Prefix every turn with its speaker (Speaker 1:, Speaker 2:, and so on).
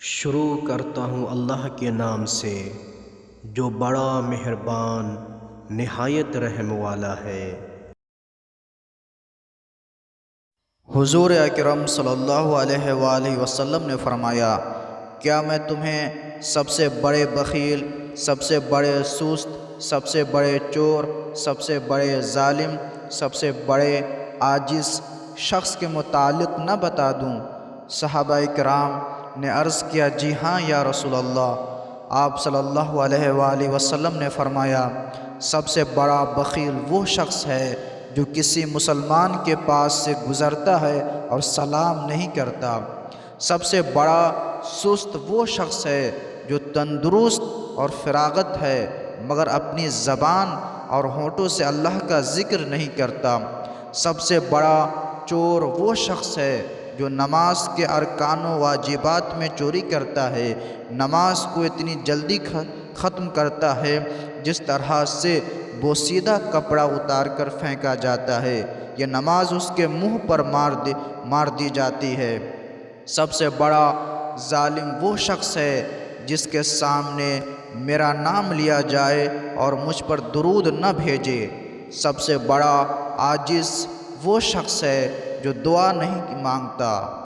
Speaker 1: شروع کرتا ہوں اللہ کے نام سے جو بڑا مہربان نہایت رحم والا ہے۔
Speaker 2: حضور اکرم صلی اللہ علیہ وآلہ وسلم نے فرمایا، کیا میں تمہیں سب سے بڑے بخیل، سب سے بڑے سست، سب سے بڑے چور، سب سے بڑے ظالم، سب سے بڑے عاجز شخص کے متعلق نہ بتا دوں؟ صحابہ کرام نے عرض کیا، جی ہاں یا رسول اللہ۔ آپ صلی اللہ علیہ وآلہ وسلم نے فرمایا، سب سے بڑا بخیل وہ شخص ہے جو کسی مسلمان کے پاس سے گزرتا ہے اور سلام نہیں کرتا۔ سب سے بڑا سست وہ شخص ہے جو تندرست اور فراغت ہے مگر اپنی زبان اور ہونٹوں سے اللہ کا ذکر نہیں کرتا۔ سب سے بڑا چور وہ شخص ہے جو نماز کے ارکان و واجبات میں چوری کرتا ہے، نماز کو اتنی جلدی ختم کرتا ہے جس طرح سے بوسیدہ کپڑا اتار کر پھینکا جاتا ہے، یہ نماز اس کے منہ پر مار دی جاتی ہے۔ سب سے بڑا ظالم وہ شخص ہے جس کے سامنے میرا نام لیا جائے اور مجھ پر درود نہ بھیجے۔ سب سے بڑا عاجز وہ شخص ہے جو دعا نہیں مانگتا۔